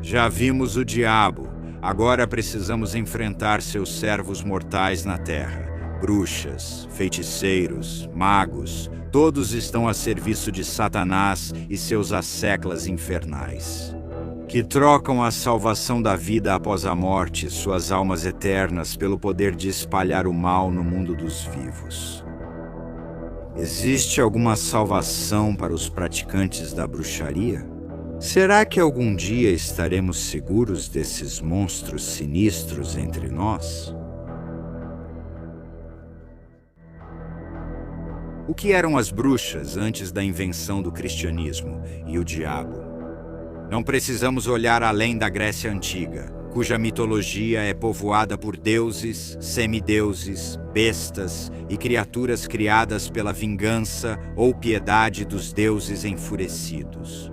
Já vimos o diabo, agora precisamos enfrentar seus servos mortais na terra. Bruxas, feiticeiros, magos, todos estão a serviço de Satanás e seus asseclas infernais, que trocam a salvação da vida após a morte, suas almas eternas, pelo poder de espalhar o mal no mundo dos vivos. Existe alguma salvação para os praticantes da bruxaria? Será que algum dia estaremos seguros desses monstros sinistros entre nós? O que eram as bruxas antes da invenção do cristianismo e o diabo? Não precisamos olhar além da Grécia Antiga, cuja mitologia é povoada por deuses, semideuses, bestas e criaturas criadas pela vingança ou piedade dos deuses enfurecidos.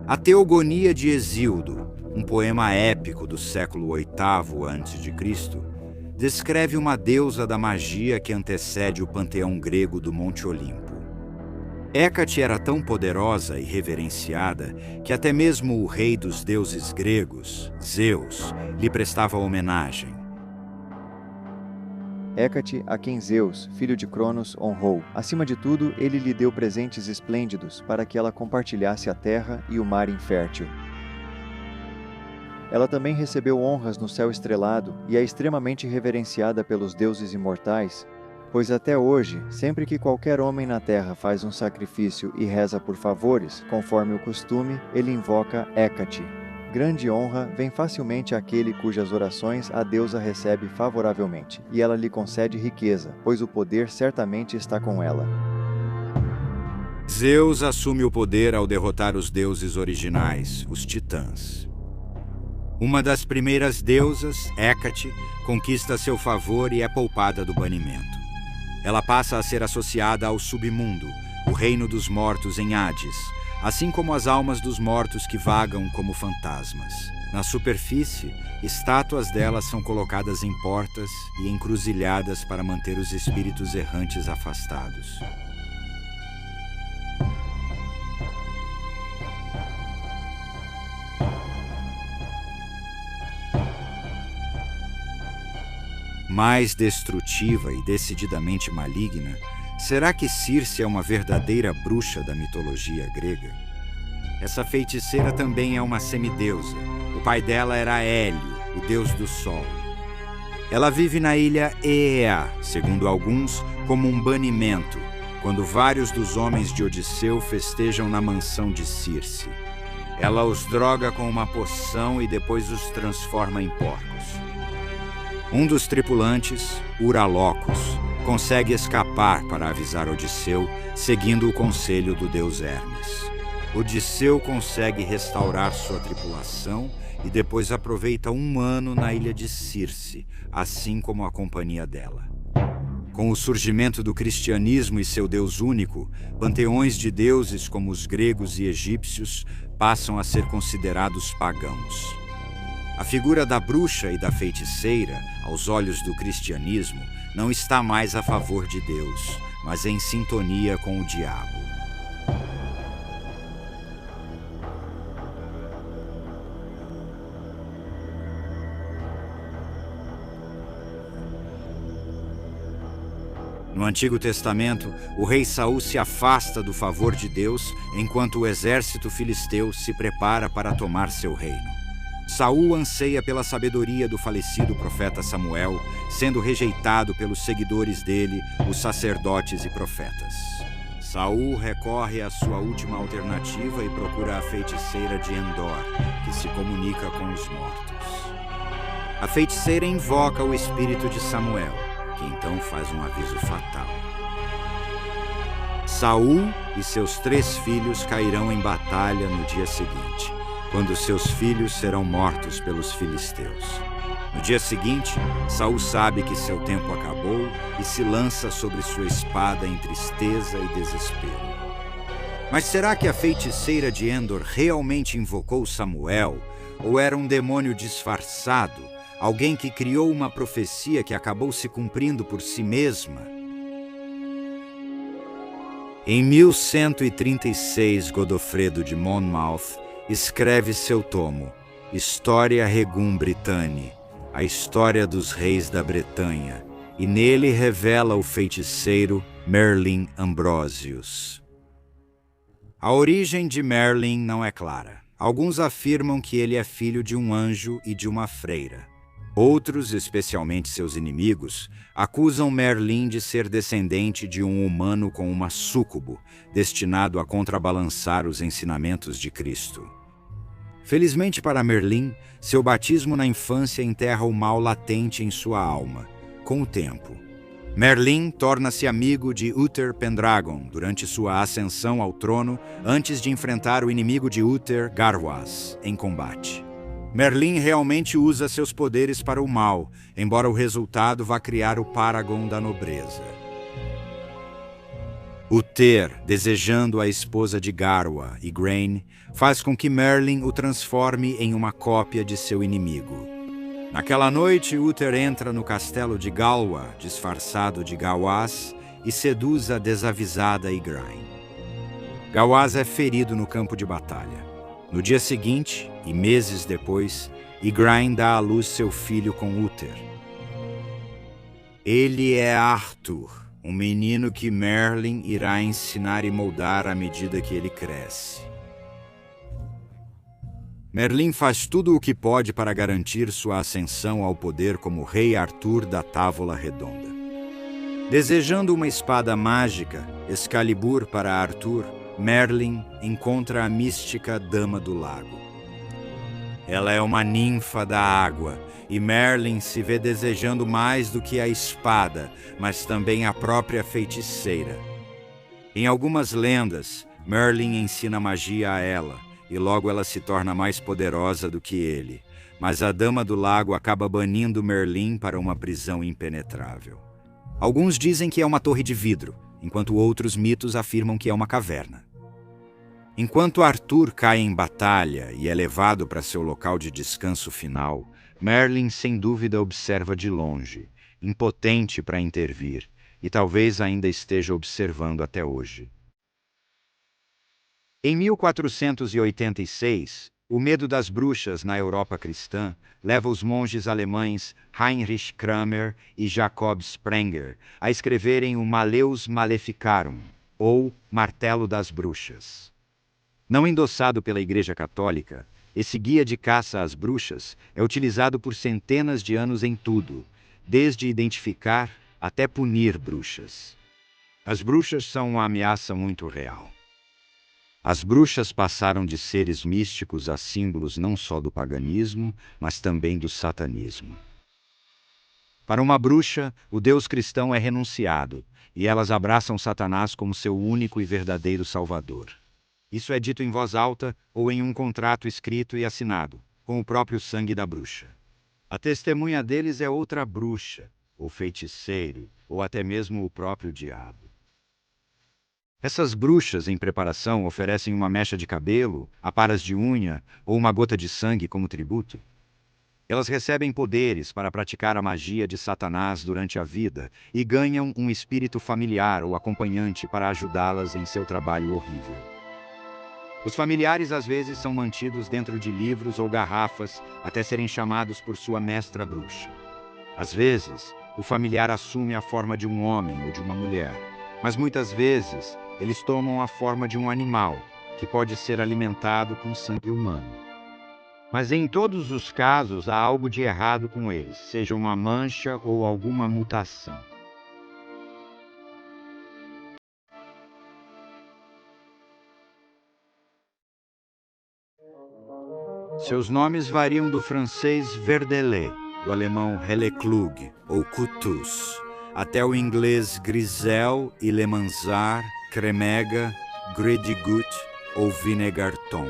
A Teogonia de Hesíodo, um poema épico do século VIII a.C., descreve uma deusa da magia que antecede o panteão grego do Monte Olimpo. Hécate era tão poderosa e reverenciada que até mesmo o rei dos deuses gregos, Zeus, lhe prestava homenagem. Hécate, a quem Zeus, filho de Cronos, honrou. Acima de tudo, ele lhe deu presentes esplêndidos para que ela compartilhasse a terra e o mar infértil. Ela também recebeu honras no céu estrelado e é extremamente reverenciada pelos deuses imortais, pois até hoje, sempre que qualquer homem na terra faz um sacrifício e reza por favores, conforme o costume, ele invoca Hécate. Grande honra vem facilmente àquele cujas orações a deusa recebe favoravelmente, e ela lhe concede riqueza, pois o poder certamente está com ela. Zeus assume o poder ao derrotar os deuses originais, os titãs. Uma das primeiras deusas, Hécate, conquista seu favor e é poupada do banimento. Ela passa a ser associada ao submundo, o reino dos mortos em Hades, assim como as almas dos mortos que vagam como fantasmas. Na superfície, estátuas delas são colocadas em portas e encruzilhadas para manter os espíritos errantes afastados. Mais destrutiva e decididamente maligna, será que Circe é uma verdadeira bruxa da mitologia grega? Essa feiticeira também é uma semideusa. O pai dela era Hélio, o deus do sol. Ela vive na ilha Aeaea, segundo alguns, como um banimento, quando vários dos homens de Odisseu festejam na mansão de Circe. Ela os droga com uma poção e depois os transforma em porcos. Um dos tripulantes, Uralocos, consegue escapar para avisar Odisseu, seguindo o conselho do deus Hermes. Odisseu consegue restaurar sua tripulação e depois aproveita um ano na ilha de Circe, assim como a companhia dela. Com o surgimento do cristianismo e seu Deus único, panteões de deuses como os gregos e egípcios passam a ser considerados pagãos. A figura da bruxa e da feiticeira, aos olhos do cristianismo, não está mais a favor de Deus, mas em sintonia com o diabo. No Antigo Testamento, o rei Saul se afasta do favor de Deus enquanto o exército filisteu se prepara para tomar seu reino. Saul anseia pela sabedoria do falecido profeta Samuel, sendo rejeitado pelos seguidores dele, os sacerdotes e profetas. Saul recorre à sua última alternativa e procura a feiticeira de Endor, que se comunica com os mortos. A feiticeira invoca o espírito de Samuel, que então faz um aviso fatal. Saul e seus 3 filhos cairão em batalha no dia seguinte, quando seus filhos serão mortos pelos filisteus. No dia seguinte, Saul sabe que seu tempo acabou e se lança sobre sua espada em tristeza e desespero. Mas será que a feiticeira de Endor realmente invocou Samuel? Ou era um demônio disfarçado? Alguém que criou uma profecia que acabou se cumprindo por si mesma? Em 1136, Godofredo de Monmouth escreve seu tomo, Historia Regum Britanniae, a história dos reis da Bretanha, e nele revela o feiticeiro Merlin Ambrosius. A origem de Merlin não é clara. Alguns afirmam que ele é filho de um anjo e de uma freira. Outros, especialmente seus inimigos, acusam Merlin de ser descendente de um humano com uma súcubo, destinado a contrabalançar os ensinamentos de Cristo. Felizmente para Merlin, seu batismo na infância enterra o mal latente em sua alma. Com o tempo, Merlin torna-se amigo de Uther Pendragon durante sua ascensão ao trono, antes de enfrentar o inimigo de Uther, Garwas, em combate. Merlin realmente usa seus poderes para o mal, embora o resultado vá criar o Paragon da nobreza. Uther, desejando a esposa de Garwa, Igraine, faz com que Merlin o transforme em uma cópia de seu inimigo. Naquela noite, Uther entra no castelo de Galwa, disfarçado de Gawaz, e seduz a desavisada Igraine. Gawaz é ferido no campo de batalha. No dia seguinte, e meses depois, Igraine dá à luz seu filho com Uther. Ele é Arthur, um menino que Merlin irá ensinar e moldar à medida que ele cresce. Merlin faz tudo o que pode para garantir sua ascensão ao poder como Rei Arthur da Távola Redonda. Desejando uma espada mágica, Excalibur para Arthur, Merlin encontra a mística Dama do Lago. Ela é uma ninfa da água, e Merlin se vê desejando mais do que a espada, mas também a própria feiticeira. Em algumas lendas, Merlin ensina magia a ela, e logo ela se torna mais poderosa do que ele. Mas a Dama do Lago acaba banindo Merlin para uma prisão impenetrável. Alguns dizem que é uma torre de vidro, enquanto outros mitos afirmam que é uma caverna. Enquanto Arthur cai em batalha e é levado para seu local de descanso final, Merlin sem dúvida observa de longe, impotente para intervir, e talvez ainda esteja observando até hoje. Em 1486, o medo das bruxas na Europa cristã leva os monges alemães Heinrich Kramer e Jacob Sprenger a escreverem o Malleus Maleficarum, ou Martelo das Bruxas. Não endossado pela Igreja Católica, esse guia de caça às bruxas é utilizado por centenas de anos em tudo, desde identificar até punir bruxas. As bruxas são uma ameaça muito real. As bruxas passaram de seres místicos a símbolos não só do paganismo, mas também do satanismo. Para uma bruxa, o Deus cristão é renunciado, e elas abraçam Satanás como seu único e verdadeiro salvador. Isso é dito em voz alta ou em um contrato escrito e assinado, com o próprio sangue da bruxa. A testemunha deles é outra bruxa, ou feiticeiro, ou até mesmo o próprio diabo. Essas bruxas em preparação oferecem uma mecha de cabelo, aparas de unha ou uma gota de sangue como tributo. Elas recebem poderes para praticar a magia de Satanás durante a vida e ganham um espírito familiar ou acompanhante para ajudá-las em seu trabalho horrível. Os familiares às vezes são mantidos dentro de livros ou garrafas até serem chamados por sua mestra bruxa. Às vezes, o familiar assume a forma de um homem ou de uma mulher, mas muitas vezes eles tomam a forma de um animal, que pode ser alimentado com sangue humano. Mas em todos os casos há algo de errado com eles, seja uma mancha ou alguma mutação. Seus nomes variam do francês verdelet, do alemão Helleklug, ou cutus, até o inglês grisel, ilemanzar, cremega, gredigut ou vinegarton.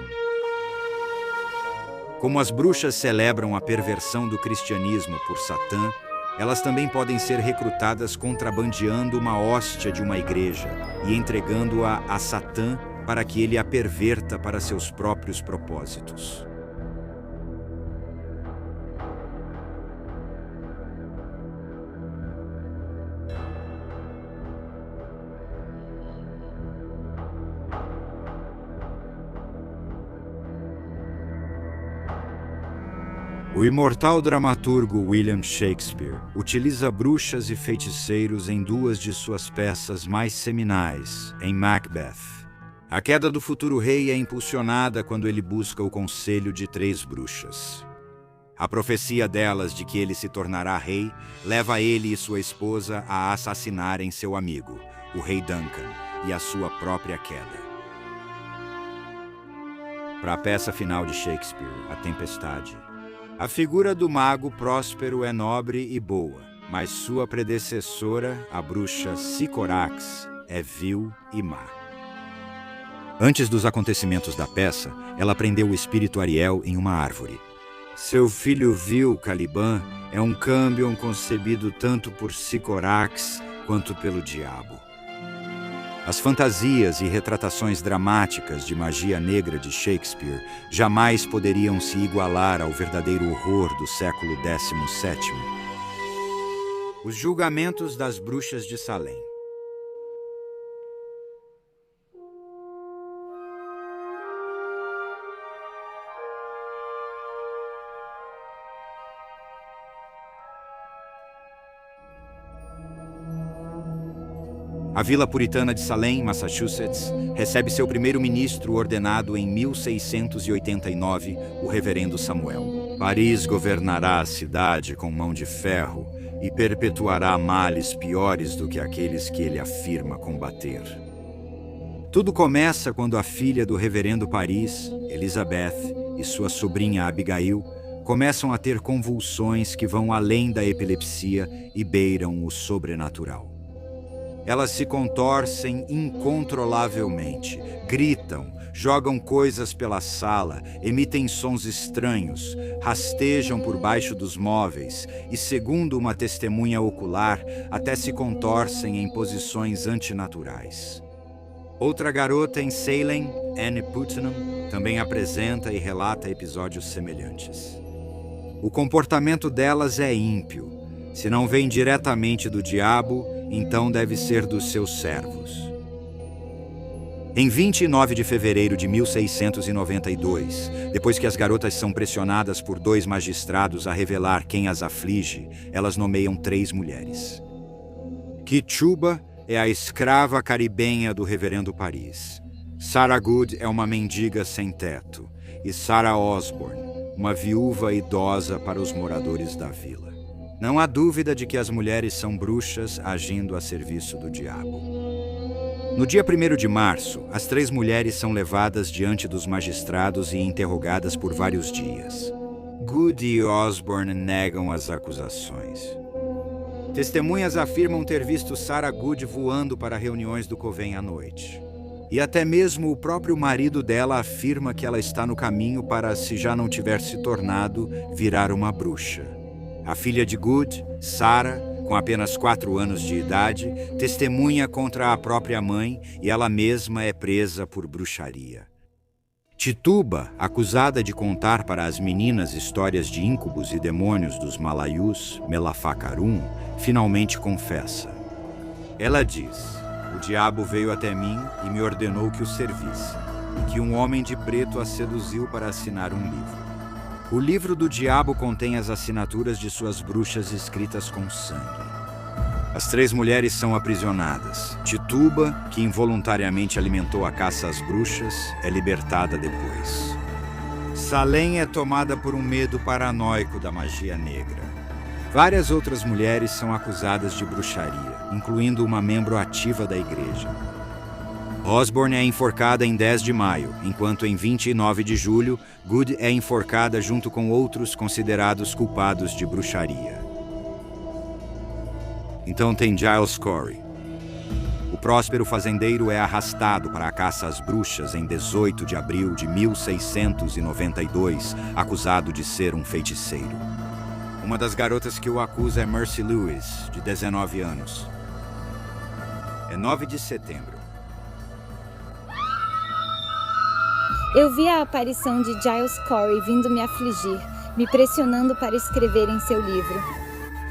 Como as bruxas celebram a perversão do cristianismo por Satã, elas também podem ser recrutadas contrabandeando uma hóstia de uma igreja e entregando-a a Satã para que ele a perverta para seus próprios propósitos. O imortal dramaturgo William Shakespeare utiliza bruxas e feiticeiros em duas de suas peças mais seminais, em Macbeth. A queda do futuro rei é impulsionada quando ele busca o conselho de 3 bruxas. A profecia delas de que ele se tornará rei leva ele e sua esposa a assassinarem seu amigo, o rei Duncan, e a sua própria queda. Para a peça final de Shakespeare, A Tempestade, a figura do mago próspero é nobre e boa, mas sua predecessora, a bruxa Sycorax, é vil e má. Antes dos acontecimentos da peça, ela prendeu o espírito Ariel em uma árvore. Seu filho vil, Caliban, é um câmbion concebido tanto por Sycorax quanto pelo diabo. As fantasias e retratações dramáticas de magia negra de Shakespeare jamais poderiam se igualar ao verdadeiro horror do século XVII. Os julgamentos das bruxas de Salem. A vila puritana de Salem, Massachusetts, recebe seu primeiro-ministro ordenado em 1689, o reverendo Samuel. Paris governará a cidade com mão de ferro e perpetuará males piores do que aqueles que ele afirma combater. Tudo começa quando a filha do reverendo Paris, Elizabeth, e sua sobrinha Abigail começam a ter convulsões que vão além da epilepsia e beiram o sobrenatural. Elas se contorcem incontrolavelmente, gritam, jogam coisas pela sala, emitem sons estranhos, rastejam por baixo dos móveis e, segundo uma testemunha ocular, até se contorcem em posições antinaturais. Outra garota em Salem, Anne Putnam, também apresenta e relata episódios semelhantes. O comportamento delas é ímpio. Se não vem diretamente do diabo, então deve ser dos seus servos. Em 29 de fevereiro de 1692, depois que as garotas são pressionadas por 2 magistrados a revelar quem as aflige, elas nomeiam 3 mulheres. Ketuba é a escrava caribenha do reverendo Paris. Sarah Good é uma mendiga sem teto. E Sarah Osborne, uma viúva idosa para os moradores da vila. Não há dúvida de que as mulheres são bruxas agindo a serviço do diabo. No dia 1º de março, as 3 mulheres são levadas diante dos magistrados e interrogadas por vários dias. Good e Osborne negam as acusações. Testemunhas afirmam ter visto Sarah Good voando para reuniões do Coven à noite. E até mesmo o próprio marido dela afirma que ela está no caminho para, se já não tiver se tornado, virar uma bruxa. A filha de Good, Sarah, com apenas 4 anos de idade, testemunha contra a própria mãe e ela mesma é presa por bruxaria. Tituba, acusada de contar para as meninas histórias de íncubos e demônios dos Malayus, Melafacarum, finalmente confessa. Ela diz: "O diabo veio até mim e me ordenou que o servisse, e que um homem de preto a seduziu para assinar um livro. O livro do diabo contém as assinaturas de suas bruxas escritas com sangue." As 3 mulheres são aprisionadas. Tituba, que involuntariamente alimentou a caça às bruxas, é libertada depois. Salem é tomada por um medo paranoico da magia negra. Várias outras mulheres são acusadas de bruxaria, incluindo uma membro ativa da igreja. Osborne é enforcada em 10 de maio, enquanto em 29 de julho, Good é enforcada junto com outros considerados culpados de bruxaria. Então tem Giles Corey. O próspero fazendeiro é arrastado para a caça às bruxas em 18 de abril de 1692, acusado de ser um feiticeiro. Uma das garotas que o acusa é Mercy Lewis, de 19 anos. É 9 de setembro. Eu vi a aparição de Giles Corey vindo me afligir, me pressionando para escrever em seu livro.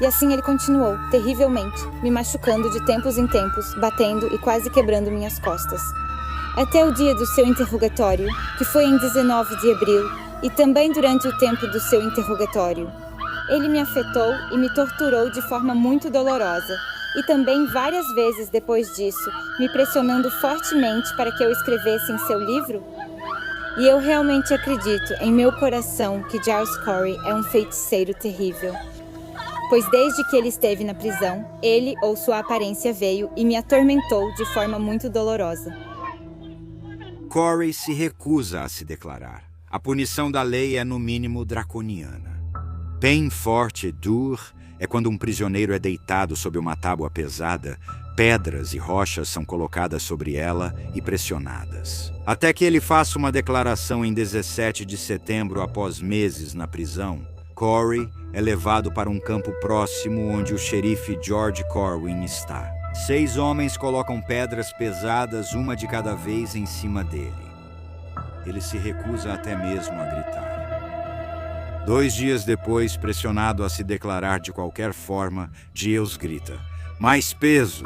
E assim ele continuou, terrivelmente, me machucando de tempos em tempos, batendo e quase quebrando minhas costas. Até o dia do seu interrogatório, que foi em 19 de abril, e também durante o tempo do seu interrogatório. Ele me afetou e me torturou de forma muito dolorosa, e também várias vezes depois disso, me pressionando fortemente para que eu escrevesse em seu livro. E eu realmente acredito em meu coração que Giles Corey é um feiticeiro terrível. Pois desde que ele esteve na prisão, ele ou sua aparência veio e me atormentou de forma muito dolorosa. Corey se recusa a se declarar. A punição da lei é no mínimo draconiana. Peine forte dur é quando um prisioneiro é deitado sob uma tábua pesada, pedras e rochas são colocadas sobre ela e pressionadas. Até que ele faça uma declaração em 17 de setembro após meses na prisão, Corey é levado para um campo próximo onde o xerife George Corwin está. 6 homens colocam pedras pesadas, uma de cada vez, em cima dele. Ele se recusa até mesmo a gritar. 2 dias depois, pressionado a se declarar de qualquer forma, Giles grita: "Mais peso!"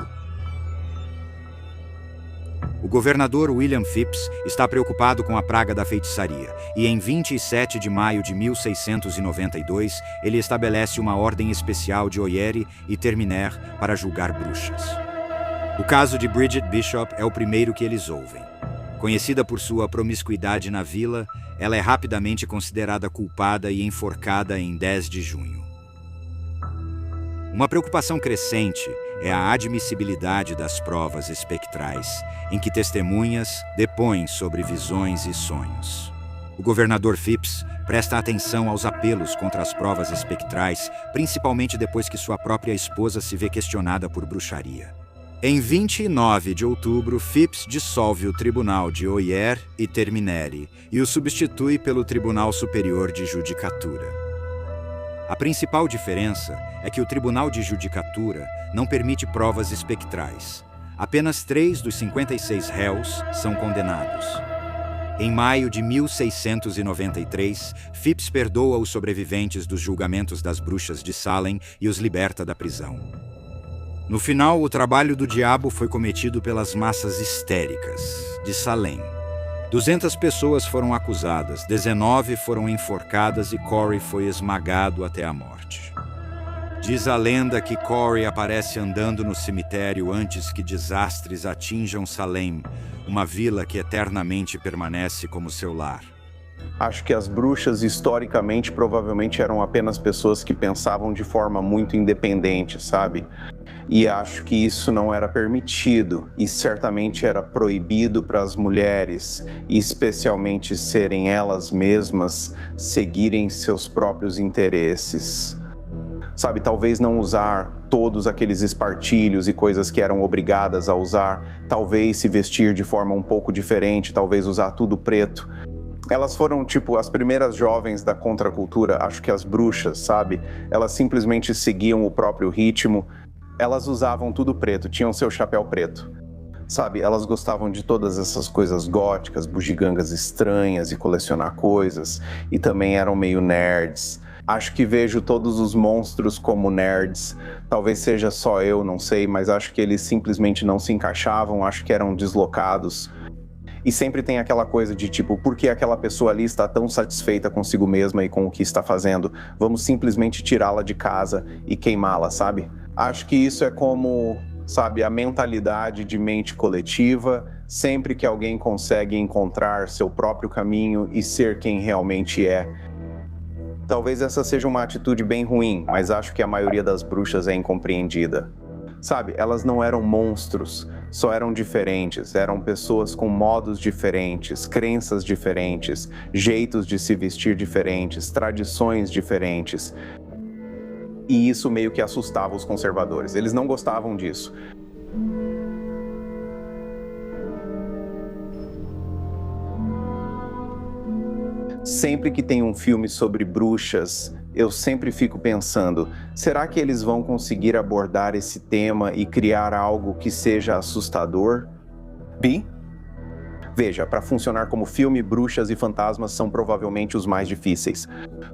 O governador William Phips está preocupado com a praga da feitiçaria e em 27 de maio de 1692 ele estabelece uma ordem especial de Oyere e Terminer para julgar bruxas. O caso de Bridget Bishop é o primeiro que eles ouvem. Conhecida por sua promiscuidade na vila, ela é rapidamente considerada culpada e enforcada em 10 de junho. Uma preocupação crescente é a admissibilidade das provas espectrais, em que testemunhas depõem sobre visões e sonhos. O governador Phips presta atenção aos apelos contra as provas espectrais, principalmente depois que sua própria esposa se vê questionada por bruxaria. Em 29 de outubro, Phips dissolve o Tribunal de Oyere e Terminere e o substitui pelo Tribunal Superior de Judicatura. A principal diferença é que o Tribunal de Judicatura não permite provas espectrais. Apenas 3 dos 56 réus são condenados. Em maio de 1693, Phips perdoa os sobreviventes dos julgamentos das bruxas de Salem e os liberta da prisão. No final, o trabalho do diabo foi cometido pelas massas histéricas de Salem. 200 pessoas foram acusadas, 19 foram enforcadas e Corey foi esmagado até a morte. Diz a lenda que Corey aparece andando no cemitério antes que desastres atinjam Salem, uma vila que eternamente permanece como seu lar. Acho que as bruxas, historicamente, provavelmente eram apenas pessoas que pensavam de forma muito independente, sabe? E acho que isso não era permitido e certamente era proibido para as mulheres, e especialmente serem elas mesmas, seguirem seus próprios interesses. Sabe, talvez não usar todos aqueles espartilhos e coisas que eram obrigadas a usar, talvez se vestir de forma um pouco diferente, talvez usar tudo preto. Elas foram, tipo, as primeiras jovens da contracultura, acho que as bruxas, sabe? Elas simplesmente seguiam o próprio ritmo. Elas usavam tudo preto, tinham seu chapéu preto. Sabe, elas gostavam de todas essas coisas góticas, bugigangas estranhas e colecionar coisas. E também eram meio nerds. Acho que vejo todos os monstros como nerds. Talvez seja só eu, não sei, mas acho que eles simplesmente não se encaixavam, acho que eram deslocados. E sempre tem aquela coisa de tipo, por que aquela pessoa ali está tão satisfeita consigo mesma e com o que está fazendo? Vamos simplesmente tirá-la de casa e queimá-la, sabe? Acho que isso é como, sabe, a mentalidade de mente coletiva. Sempre que alguém consegue encontrar seu próprio caminho e ser quem realmente é. Talvez essa seja uma atitude bem ruim, mas acho que a maioria das bruxas é incompreendida. Sabe, elas não eram monstros, só eram diferentes, eram pessoas com modos diferentes, crenças diferentes, jeitos de se vestir diferentes, tradições diferentes. E isso meio que assustava os conservadores, eles não gostavam disso. Sempre que tem um filme sobre bruxas, eu sempre fico pensando, será que eles vão conseguir abordar esse tema e criar algo que seja assustador? Bi? Veja, para funcionar como filme, bruxas e fantasmas são provavelmente os mais difíceis.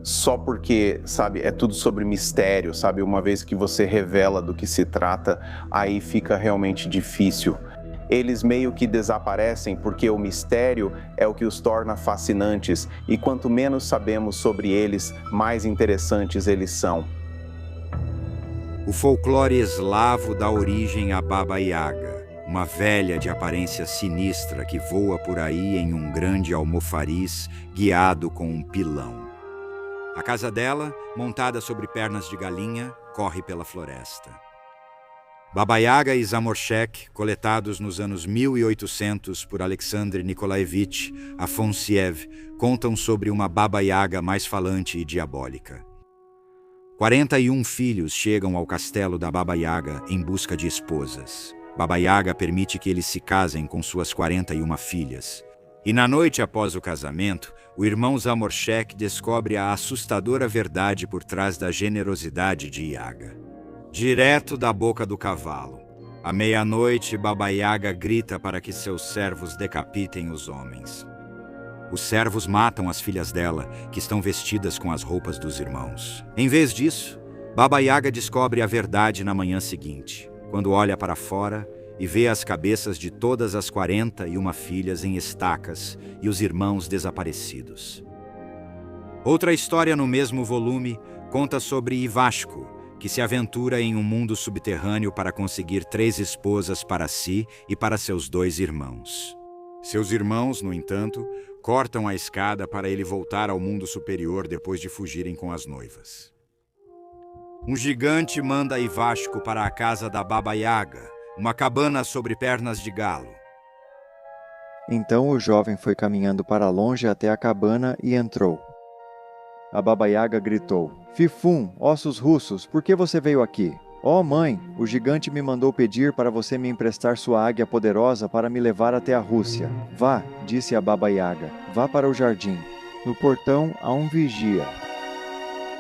Só porque, sabe, é tudo sobre mistério, sabe? Uma vez que você revela do que se trata, aí fica realmente difícil. eles meio que desaparecem porque o mistério é o que os torna fascinantes e quanto menos sabemos sobre eles, mais interessantes eles são. O folclore eslavo dá origem à Baba Yaga, uma velha de aparência sinistra que voa por aí em um grande almofariz guiado com um pilão. A casa dela, montada sobre pernas de galinha, corre pela floresta. Baba Yaga e Zamoshek, coletados nos anos 1800 por Alexandre Nikolaevich Afonciev, contam sobre uma Baba Yaga mais falante e diabólica. 41 filhos chegam ao castelo da Baba Yaga em busca de esposas. Baba Yaga permite que eles se casem com suas 41 filhas. E na noite após o casamento, o irmão Zamoshek descobre a assustadora verdade por trás da generosidade de Yaga. Direto da boca do cavalo. À meia-noite, Baba Yaga grita para que seus servos decapitem os homens. Os servos matam as filhas dela, que estão vestidas com as roupas dos irmãos. Em vez disso, Baba Yaga descobre a verdade na manhã seguinte, quando olha para fora e vê as cabeças de todas as 41 filhas em estacas e os irmãos desaparecidos. Outra história no mesmo volume conta sobre Ivashko, que se aventura em um mundo subterrâneo para conseguir 3 esposas para si e para seus 2 irmãos. Seus irmãos, no entanto, cortam a escada para ele voltar ao mundo superior depois de fugirem com as noivas. Um gigante manda Ivashko para a casa da Baba Yaga, uma cabana sobre pernas de galo. Então o jovem foi caminhando para longe até a cabana e entrou. A Baba Yaga gritou: "Fifum, ossos russos, por que você veio aqui? Ó mãe, o gigante me mandou pedir para você me emprestar sua águia poderosa para me levar até a Rússia. Vá", disse a Baba Yaga, "vá para o jardim. No portão há um vigia.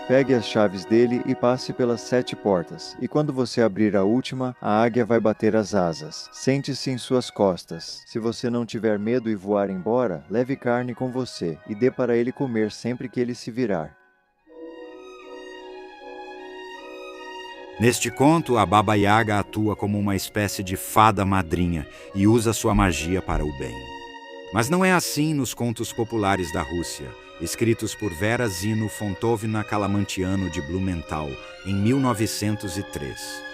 Pegue as chaves dele e passe pelas 7 portas, e quando você abrir a última, a águia vai bater as asas. Sente-se em suas costas. Se você não tiver medo e voar embora, leve carne com você, e dê para ele comer sempre que ele se virar." Neste conto, a Baba Yaga atua como uma espécie de fada madrinha e usa sua magia para o bem. Mas não é assim nos contos populares da Rússia, escritos por Vera Zino-Fontovna Kalamantiano de Blumenthal, em 1903.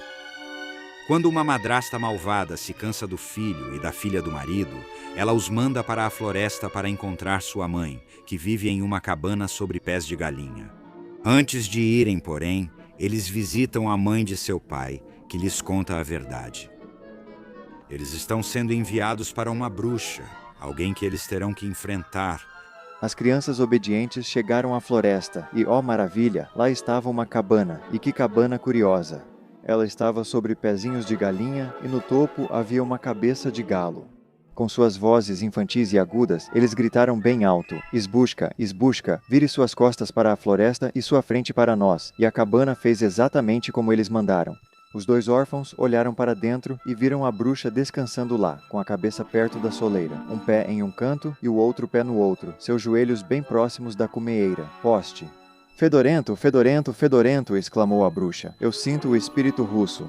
Quando uma madrasta malvada se cansa do filho e da filha do marido, ela os manda para a floresta para encontrar sua mãe, que vive em uma cabana sobre pés de galinha. Antes de irem, porém, eles visitam a mãe de seu pai, que lhes conta a verdade. Eles estão sendo enviados para uma bruxa, alguém que eles terão que enfrentar. As crianças obedientes chegaram à floresta, e, ó maravilha, lá estava uma cabana, e que cabana curiosa! Ela estava sobre pezinhos de galinha, e no topo havia uma cabeça de galo. Com suas vozes infantis e agudas, eles gritaram bem alto: "Isbushka, Isbushka, vire suas costas para a floresta e sua frente para nós." E a cabana fez exatamente como eles mandaram. Os 2 órfãos olharam para dentro e viram a bruxa descansando lá, com a cabeça perto da soleira, um pé em um canto e o outro pé no outro, seus joelhos bem próximos da cumeeira, poste. "Fedorento, fedorento, fedorento!" exclamou a bruxa. "Eu sinto o espírito russo."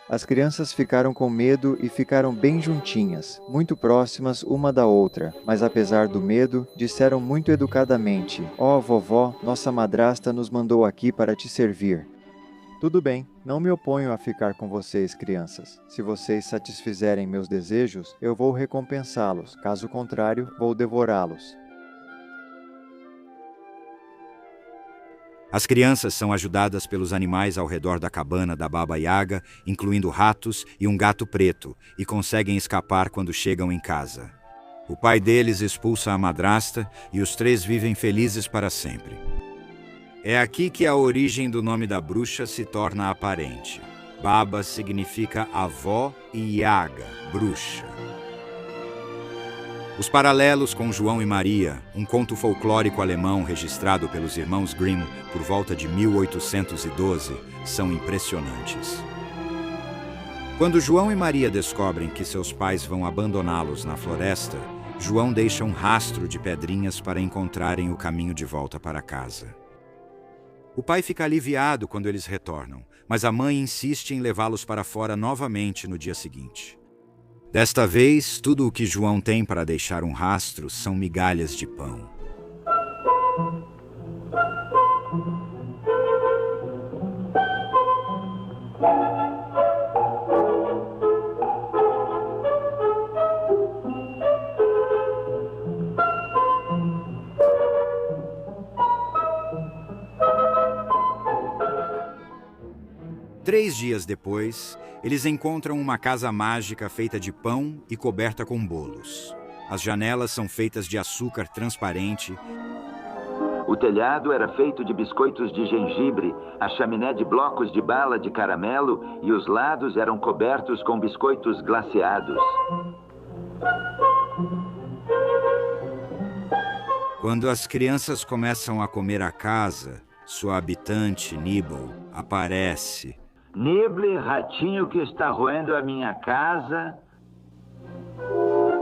As crianças ficaram com medo e ficaram bem juntinhas, muito próximas uma da outra, mas apesar do medo, disseram muito educadamente: "Ó vovó, nossa madrasta nos mandou aqui para te servir." "Tudo bem, não me oponho a ficar com vocês, crianças. Se vocês satisfizerem meus desejos, eu vou recompensá-los, caso contrário, vou devorá-los." As crianças são ajudadas pelos animais ao redor da cabana da Baba Yaga, incluindo ratos e um gato preto, e conseguem escapar quando chegam em casa. O pai deles expulsa a madrasta e os 3 vivem felizes para sempre. É aqui que a origem do nome da bruxa se torna aparente. Baba significa avó e Yaga, bruxa. Os paralelos com João e Maria, um conto folclórico alemão registrado pelos irmãos Grimm por volta de 1812, são impressionantes. Quando João e Maria descobrem que seus pais vão abandoná-los na floresta, João deixa um rastro de pedrinhas para encontrarem o caminho de volta para casa. O pai fica aliviado quando eles retornam, mas a mãe insiste em levá-los para fora novamente no dia seguinte. Desta vez, tudo o que João tem para deixar um rastro são migalhas de pão. Três dias depois, eles encontram uma casa mágica feita de pão e coberta com bolos. As janelas são feitas de açúcar transparente. O telhado era feito de biscoitos de gengibre, a chaminé de blocos de bala de caramelo e os lados eram cobertos com biscoitos glaceados. Quando as crianças começam a comer a casa, sua habitante, Nibble, aparece. Nibble, ratinho que está roendo a minha casa.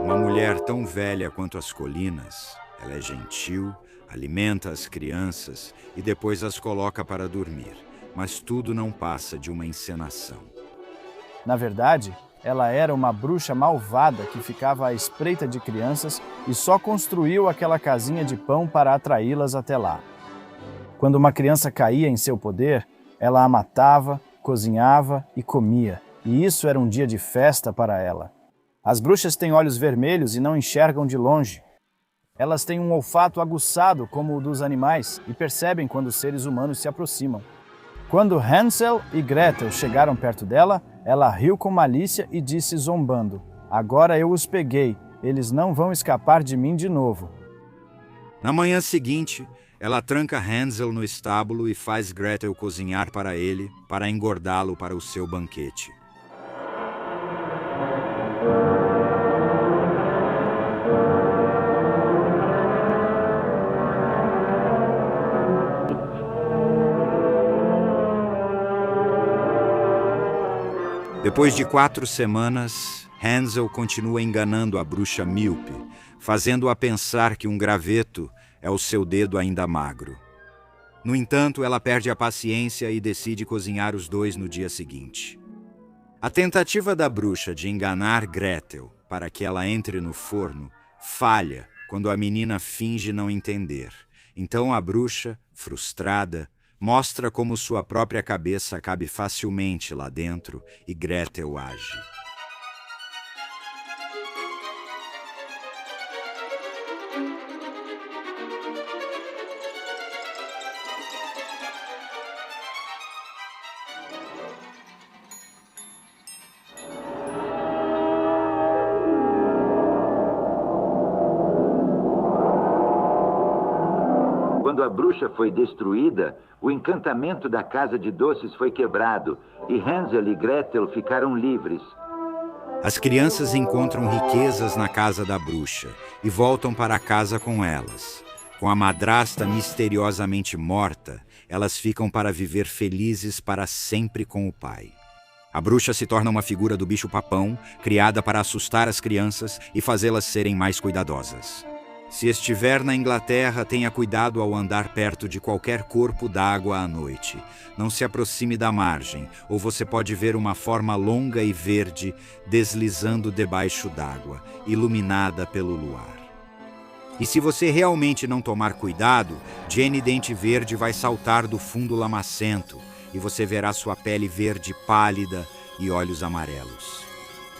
Uma mulher tão velha quanto as colinas. Ela é gentil, alimenta as crianças e depois as coloca para dormir. Mas tudo não passa de uma encenação. Na verdade, ela era uma bruxa malvada que ficava à espreita de crianças e só construiu aquela casinha de pão para atraí-las até lá. Quando uma criança caía em seu poder, ela a matava, cozinhava e comia, e isso era um dia de festa para ela. As bruxas têm olhos vermelhos e não enxergam de longe. Elas têm um olfato aguçado como o dos animais e percebem quando os seres humanos se aproximam. Quando Hansel e Gretel chegaram perto dela, ela riu com malícia e disse zombando: "Agora eu os peguei, eles não vão escapar de mim de novo." Na manhã seguinte, ela tranca Hansel no estábulo e faz Gretel cozinhar para ele, para engordá-lo para o seu banquete. Depois de 4 semanas, Hansel continua enganando a bruxa míope, fazendo-a pensar que um graveto é o seu dedo ainda magro. No entanto, ela perde a paciência e decide cozinhar os dois no dia seguinte. A tentativa da bruxa de enganar Gretel para que ela entre no forno falha quando a menina finge não entender. Então a bruxa, frustrada, mostra como sua própria cabeça cabe facilmente lá dentro e Gretel age. Quando a bruxa foi destruída, o encantamento da casa de doces foi quebrado e Hansel e Gretel ficaram livres. As crianças encontram riquezas na casa da bruxa e voltam para casa com elas. Com a madrasta misteriosamente morta, elas ficam para viver felizes para sempre com o pai. A bruxa se torna uma figura do bicho-papão, criada para assustar as crianças e fazê-las serem mais cuidadosas. Se estiver na Inglaterra, tenha cuidado ao andar perto de qualquer corpo d'água à noite. Não se aproxime da margem, ou você pode ver uma forma longa e verde deslizando debaixo d'água, iluminada pelo luar. E se você realmente não tomar cuidado, Jenny Dente Verde vai saltar do fundo lamacento e você verá sua pele verde pálida e olhos amarelos.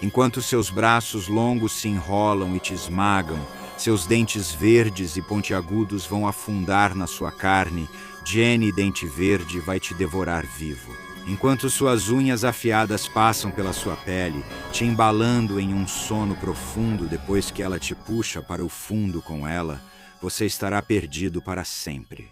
Enquanto seus braços longos se enrolam e te esmagam, seus dentes verdes e pontiagudos vão afundar na sua carne. Jenny Dente Verde vai te devorar vivo. Enquanto suas unhas afiadas passam pela sua pele, te embalando em um sono profundo depois que ela te puxa para o fundo com ela, você estará perdido para sempre.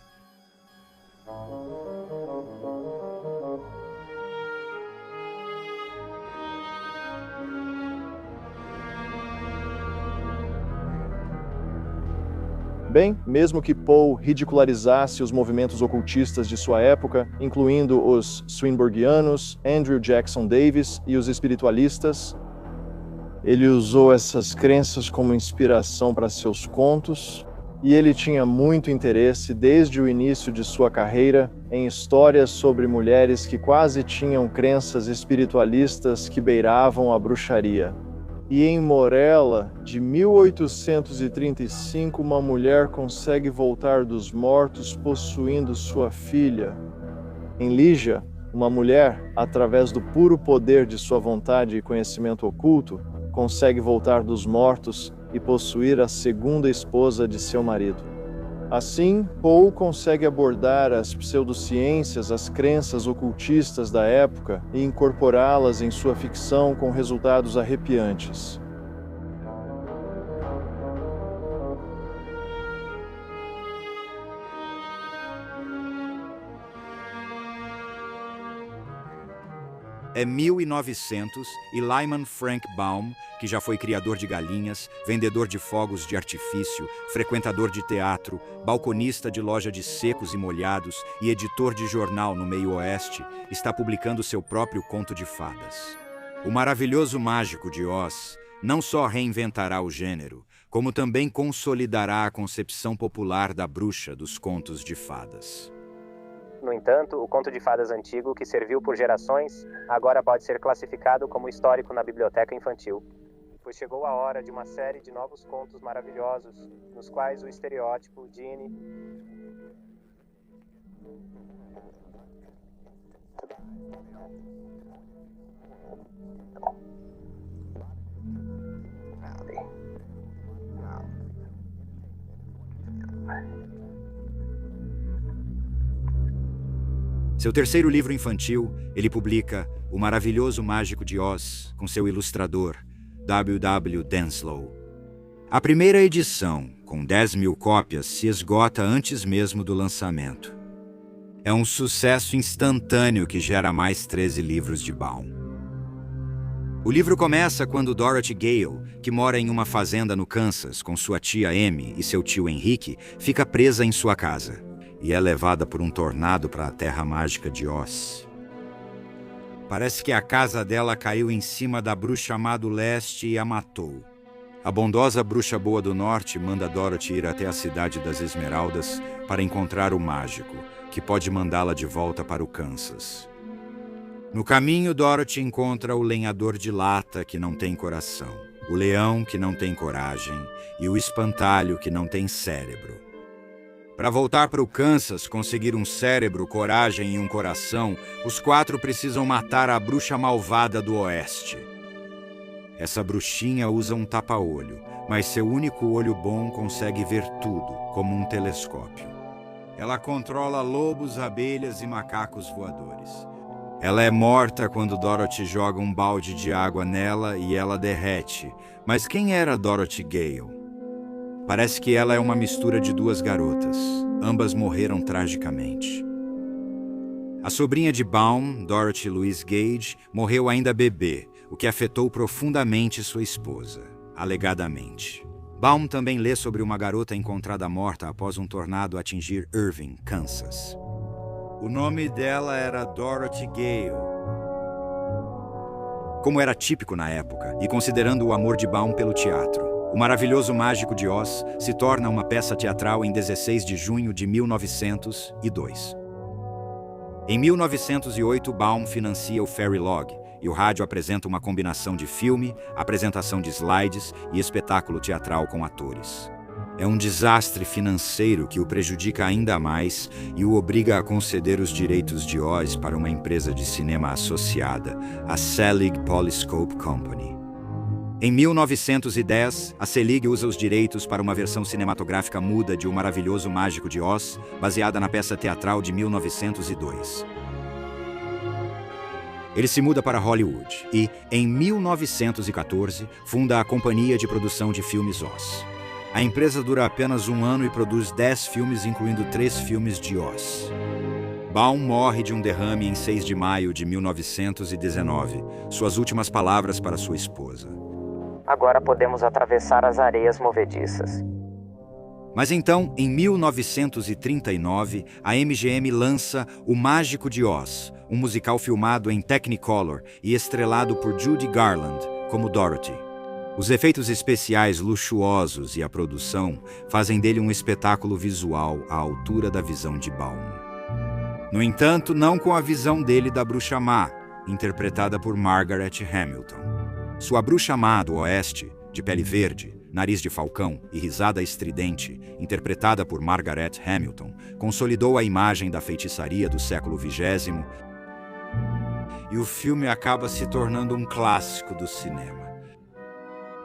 Bem, mesmo que Poe ridicularizasse os movimentos ocultistas de sua época, incluindo os Swinburgianos, Andrew Jackson Davis e os espiritualistas, ele usou essas crenças como inspiração para seus contos, e ele tinha muito interesse desde o início de sua carreira em histórias sobre mulheres que quase tinham crenças espiritualistas que beiravam a bruxaria. E em Morella, de 1835, uma mulher consegue voltar dos mortos possuindo sua filha. Em Lígia, uma mulher, através do puro poder de sua vontade e conhecimento oculto, consegue voltar dos mortos e possuir a segunda esposa de seu marido. Assim, Poe consegue abordar as pseudociências, as crenças ocultistas da época e incorporá-las em sua ficção com resultados arrepiantes. É 1900 e Lyman Frank Baum, que já foi criador de galinhas, vendedor de fogos de artifício, frequentador de teatro, balconista de loja de secos e molhados e editor de jornal no meio oeste, está publicando seu próprio conto de fadas. O Maravilhoso Mágico de Oz não só reinventará o gênero, como também consolidará a concepção popular da bruxa dos contos de fadas. No entanto, o conto de fadas antigo, que serviu por gerações, agora pode ser classificado como histórico na biblioteca infantil, pois chegou a hora de uma série de novos contos maravilhosos, nos quais o estereótipo Ginny Seu terceiro livro infantil, ele publica O Maravilhoso Mágico de Oz, com seu ilustrador, W.W. Denslow. A primeira edição, com 10.000 cópias, se esgota antes mesmo do lançamento. É um sucesso instantâneo que gera mais 13 livros de Baum. O livro começa quando Dorothy Gale, que mora em uma fazenda no Kansas com sua tia Amy e seu tio Henrique, fica presa em sua casa e é levada por um tornado para a Terra Mágica de Oz. Parece que a casa dela caiu em cima da bruxa má do leste e a matou. A bondosa bruxa boa do norte manda Dorothy ir até a cidade das Esmeraldas para encontrar o mágico, que pode mandá-la de volta para o Kansas. No caminho, Dorothy encontra o lenhador de lata que não tem coração, o leão que não tem coragem e o espantalho que não tem cérebro. Para voltar para o Kansas, conseguir um cérebro, coragem e um coração, os 4 precisam matar a bruxa malvada do oeste. Essa bruxinha usa um tapa-olho, mas seu único olho bom consegue ver tudo, como um telescópio. Ela controla lobos, abelhas e macacos voadores. Ela é morta quando Dorothy joga um balde de água nela e ela derrete. Mas quem era Dorothy Gale? Parece que ela é uma mistura de 2 garotas. Ambas morreram tragicamente. A sobrinha de Baum, Dorothy Louise Gage, morreu ainda bebê, o que afetou profundamente sua esposa, alegadamente. Baum também lê sobre uma garota encontrada morta após um tornado atingir Irving, Kansas. O nome dela era Dorothy Gale. Como era típico na época, e considerando o amor de Baum pelo teatro, O Maravilhoso Mágico de Oz se torna uma peça teatral em 16 de junho de 1902. Em 1908, Baum financia o Fairy Log, e o rádio apresenta uma combinação de filme, apresentação de slides e espetáculo teatral com atores. É um desastre financeiro que o prejudica ainda mais e o obriga a conceder os direitos de Oz para uma empresa de cinema associada, a Selig Polyscope Company. Em 1910, a Selig usa os direitos para uma versão cinematográfica muda de O Maravilhoso Mágico de Oz, baseada na peça teatral de 1902. Ele se muda para Hollywood e, em 1914, funda a Companhia de Produção de Filmes Oz. A empresa dura apenas 1 ano e produz 10 filmes, incluindo 3 filmes de Oz. Baum morre de um derrame em 6 de maio de 1919. Suas últimas palavras para sua esposa: Agora podemos atravessar as areias movediças. Mas então, em 1939, a MGM lança O Mágico de Oz, um musical filmado em Technicolor e estrelado por Judy Garland como Dorothy. Os efeitos especiais luxuosos e a produção fazem dele um espetáculo visual à altura da visão de Baum. No entanto, não com a visão dele da bruxa má, interpretada por Margaret Hamilton. Sua bruxa má do oeste, de pele verde, nariz de falcão e risada estridente, interpretada por Margaret Hamilton, consolidou a imagem da feitiçaria do século XX, e o filme acaba se tornando um clássico do cinema.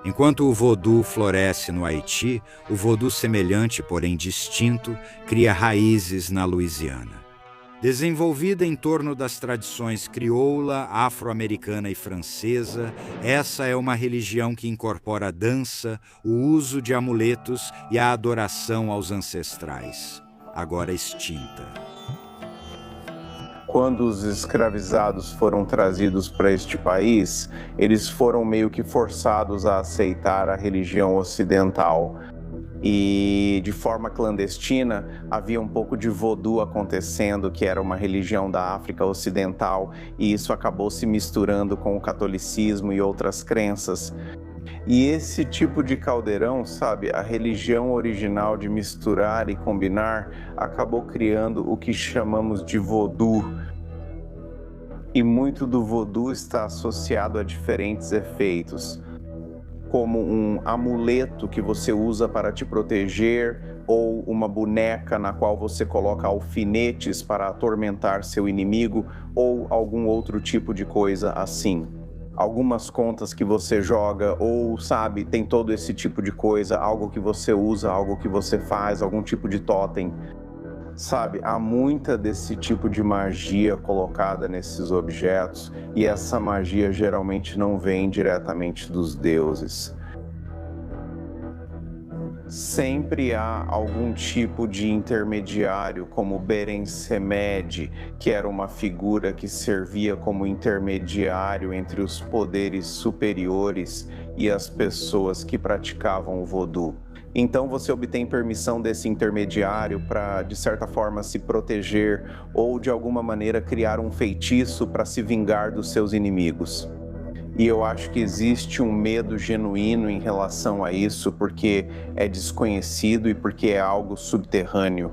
Enquanto o voodoo floresce no Haiti, o voodoo semelhante, porém distinto, cria raízes na Louisiana. Desenvolvida em torno das tradições crioula, afro-americana e francesa, essa é uma religião que incorpora a dança, o uso de amuletos e a adoração aos ancestrais, agora extinta. Quando os escravizados foram trazidos para este país, eles foram meio que forçados a aceitar a religião ocidental. E de forma clandestina havia um pouco de voodoo acontecendo, que era uma religião da África Ocidental, e isso acabou se misturando com o catolicismo e outras crenças. E esse tipo de caldeirão, sabe, a religião original de misturar e combinar, acabou criando o que chamamos de voodoo. E muito do voodoo está associado a diferentes efeitos, como um amuleto que você usa para te proteger, ou uma boneca na qual você coloca alfinetes para atormentar seu inimigo, ou algum outro tipo de coisa assim. Algumas contas que você joga, ou sabe, tem todo esse tipo de coisa, algo que você usa, algo que você faz, algum tipo de totem. Sabe, há muita desse tipo de magia colocada nesses objetos, e essa magia geralmente não vem diretamente dos deuses. Sempre há algum tipo de intermediário, como Berensemed, que era uma figura que servia como intermediário entre os poderes superiores e as pessoas que praticavam o voodoo. Então você obtém permissão desse intermediário para, de certa forma, se proteger ou, de alguma maneira, criar um feitiço para se vingar dos seus inimigos. E eu acho que existe um medo genuíno em relação a isso, porque é desconhecido e porque é algo subterrâneo.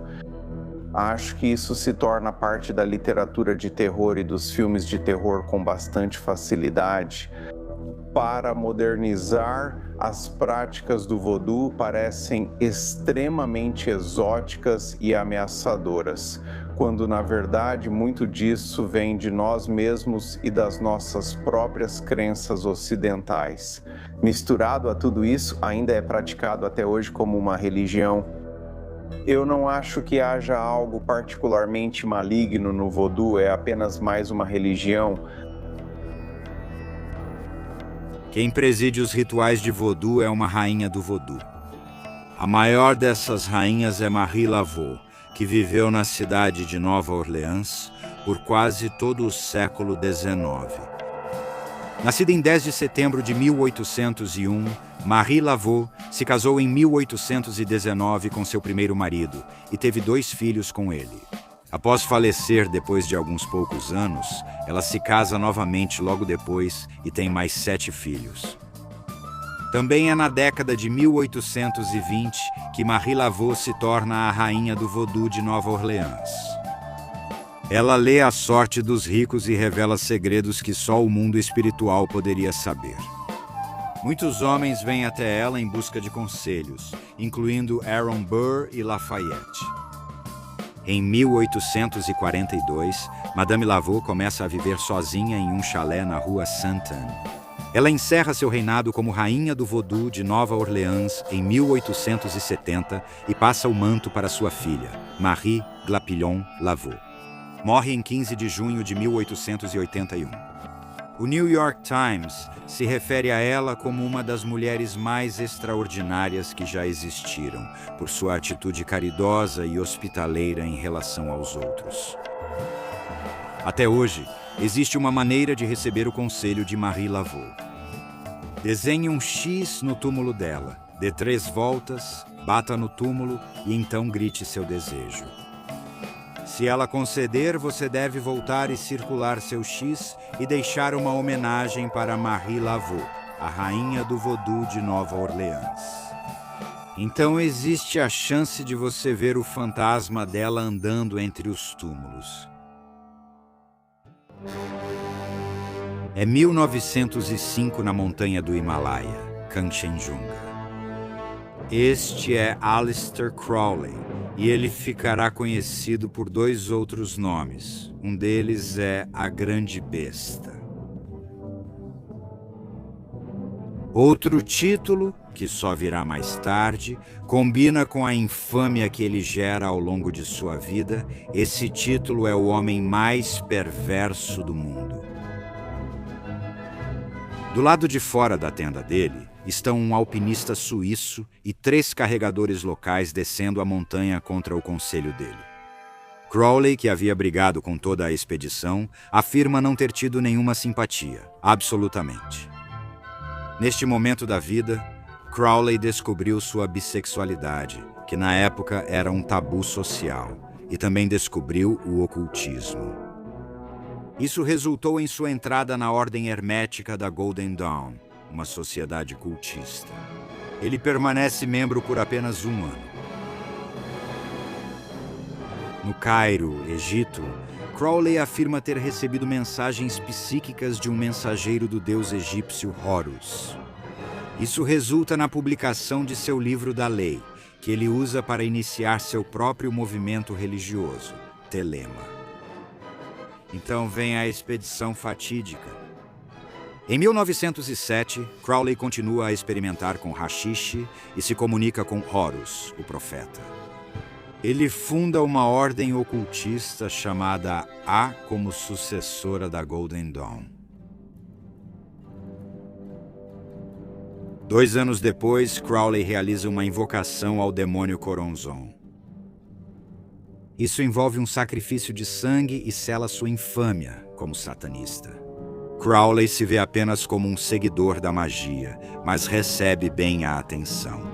Acho que isso se torna parte da literatura de terror e dos filmes de terror com bastante facilidade. Para modernizar, as práticas do voodoo parecem extremamente exóticas e ameaçadoras, quando na verdade muito disso vem de nós mesmos e das nossas próprias crenças ocidentais. Misturado a tudo isso, ainda é praticado até hoje como uma religião. Eu não acho que haja algo particularmente maligno no voodoo, é apenas mais uma religião. Quem preside os rituais de voodoo é uma rainha do voodoo. A maior dessas rainhas é Marie Laveau, que viveu na cidade de Nova Orleans por quase todo o século XIX. Nascida em 10 de setembro de 1801, Marie Laveau se casou em 1819 com seu primeiro marido e teve 2 filhos com ele. Após falecer depois de alguns poucos anos, ela se casa novamente logo depois e tem mais 7 filhos. Também é na década de 1820 que Marie Laveau se torna a rainha do voodoo de Nova Orleans. Ela lê a sorte dos ricos e revela segredos que só o mundo espiritual poderia saber. Muitos homens vêm até ela em busca de conselhos, incluindo Aaron Burr e Lafayette. Em 1842, Madame Laveau começa a viver sozinha em um chalé na rua Sainte-Anne. Ela encerra seu reinado como rainha do voodoo de Nova Orleans em 1870 e passa o manto para sua filha, Marie Glapillon Laveau. Morre em 15 de junho de 1881. O New York Times se refere a ela como uma das mulheres mais extraordinárias que já existiram, por sua atitude caridosa e hospitaleira em relação aos outros. Até hoje, existe uma maneira de receber o conselho de Marie Laveau. Desenhe um X no túmulo dela, dê 3 voltas, bata no túmulo e então grite seu desejo. Se ela conceder, você deve voltar e circular seu X e deixar uma homenagem para Marie Laveau, a rainha do voodoo de Nova Orleans. Então existe a chance de você ver o fantasma dela andando entre os túmulos. É 1905 na montanha do Himalaia, Kanchenjunga. Este é Aleister Crowley, e ele ficará conhecido por 2 outros nomes. Um deles é a Grande Besta. Outro título, que só virá mais tarde, combina com a infâmia que ele gera ao longo de sua vida. Esse título é o homem mais perverso do mundo. Do lado de fora da tenda dele, estão um alpinista suíço e 3 carregadores locais descendo a montanha contra o conselho dele. Crowley, que havia brigado com toda a expedição, afirma não ter tido nenhuma simpatia, absolutamente. Neste momento da vida, Crowley descobriu sua bissexualidade, que na época era um tabu social, e também descobriu o ocultismo. Isso resultou em sua entrada na ordem hermética da Golden Dawn, uma sociedade cultista. Ele permanece membro por apenas 1 ano. No Cairo, Egito, Crowley afirma ter recebido mensagens psíquicas de um mensageiro do deus egípcio Horus. Isso resulta na publicação de seu livro da lei, que ele usa para iniciar seu próprio movimento religioso, Telema. Então vem a expedição fatídica. Em 1907, Crowley continua a experimentar com haxixe e se comunica com Horus, o profeta. Ele funda uma ordem ocultista chamada A como sucessora da Golden Dawn. 2 anos depois, Crowley realiza uma invocação ao demônio Coronzon. Isso envolve um sacrifício de sangue e sela sua infâmia como satanista. Crowley se vê apenas como um seguidor da magia, mas recebe bem a atenção.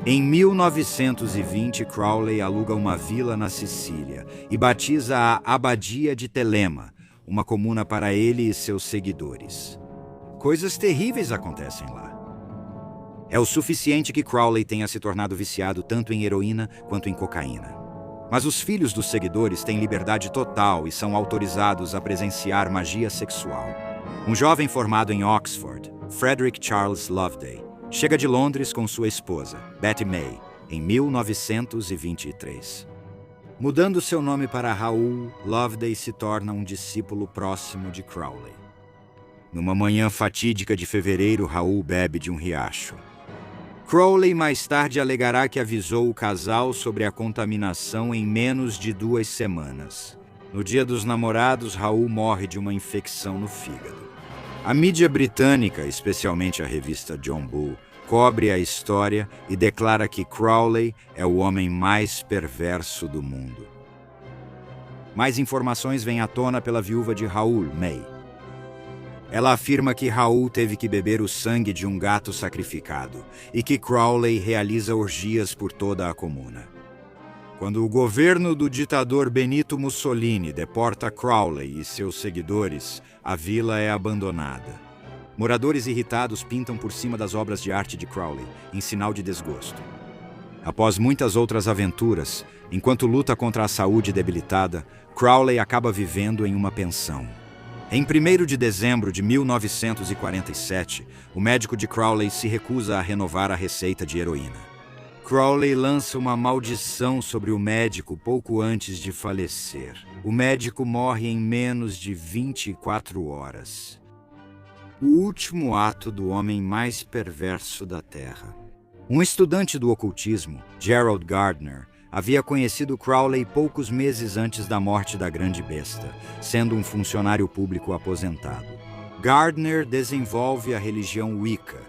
Em 1920, Crowley aluga uma vila na Sicília e batiza a Abadia de Telema, uma comuna para ele e seus seguidores. Coisas terríveis acontecem lá. É o suficiente que Crowley tenha se tornado viciado tanto em heroína quanto em cocaína. Mas os filhos dos seguidores têm liberdade total e são autorizados a presenciar magia sexual. Um jovem formado em Oxford, Frederick Charles Loveday, chega de Londres com sua esposa, Betty May, em 1923. Mudando seu nome para Raoul, Loveday se torna um discípulo próximo de Crowley. Numa manhã fatídica de fevereiro, Raoul bebe de um riacho. Crowley mais tarde alegará que avisou o casal sobre a contaminação em menos de 2 semanas. No dia dos namorados, Raoul morre de uma infecção no fígado. A mídia britânica, especialmente a revista John Bull, cobre a história e declara que Crowley é o homem mais perverso do mundo. Mais informações vêm à tona pela viúva de Raoul, May. Ela afirma que Raoul teve que beber o sangue de um gato sacrificado e que Crowley realiza orgias por toda a comuna. Quando o governo do ditador Benito Mussolini deporta Crowley e seus seguidores, a vila é abandonada. Moradores irritados pintam por cima das obras de arte de Crowley, em sinal de desgosto. Após muitas outras aventuras, enquanto luta contra a saúde debilitada, Crowley acaba vivendo em uma pensão. Em 1º de dezembro de 1947, o médico de Crowley se recusa a renovar a receita de heroína. Crowley lança uma maldição sobre o médico pouco antes de falecer. O médico morre em menos de 24 horas. O último ato do homem mais perverso da Terra. Um estudante do ocultismo, Gerald Gardner, havia conhecido Crowley poucos meses antes da morte da Grande Besta, sendo um funcionário público aposentado. Gardner desenvolve a religião Wicca,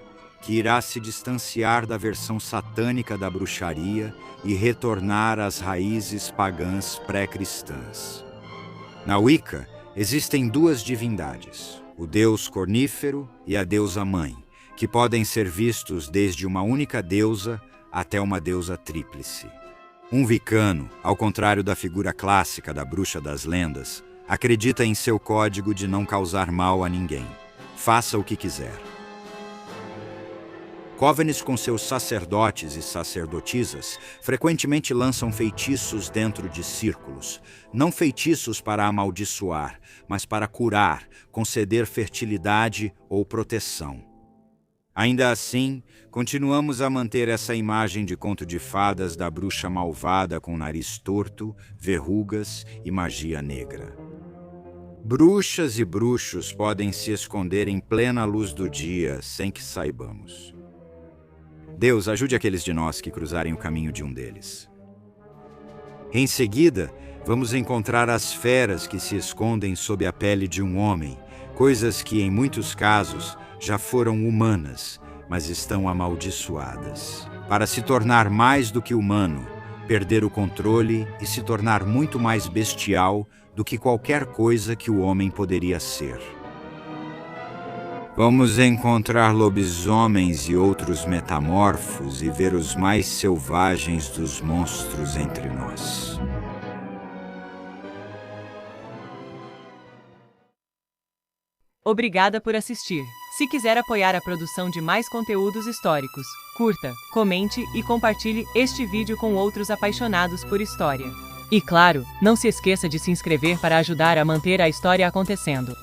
que irá se distanciar da versão satânica da bruxaria e retornar às raízes pagãs pré-cristãs. Na Wicca, existem 2 divindades, o deus cornífero e a deusa mãe, que podem ser vistos desde uma única deusa até uma deusa tríplice. Um wicano, ao contrário da figura clássica da bruxa das lendas, acredita em seu código de não causar mal a ninguém. Faça o que quiser. Covenants com seus sacerdotes e sacerdotisas frequentemente lançam feitiços dentro de círculos. Não feitiços para amaldiçoar, mas para curar, conceder fertilidade ou proteção. Ainda assim, continuamos a manter essa imagem de conto de fadas da bruxa malvada com nariz torto, verrugas e magia negra. Bruxas e bruxos podem se esconder em plena luz do dia sem que saibamos. Deus, ajude aqueles de nós que cruzarem o caminho de um deles. Em seguida, vamos encontrar as feras que se escondem sob a pele de um homem, coisas que, em muitos casos, já foram humanas, mas estão amaldiçoadas. Para se tornar mais do que humano, perder o controle e se tornar muito mais bestial do que qualquer coisa que o homem poderia ser. Vamos encontrar lobisomens e outros metamorfos e ver os mais selvagens dos monstros entre nós. Obrigada por assistir. Se quiser apoiar a produção de mais conteúdos históricos, curta, comente e compartilhe este vídeo com outros apaixonados por história. E claro, não se esqueça de se inscrever para ajudar a manter a história acontecendo.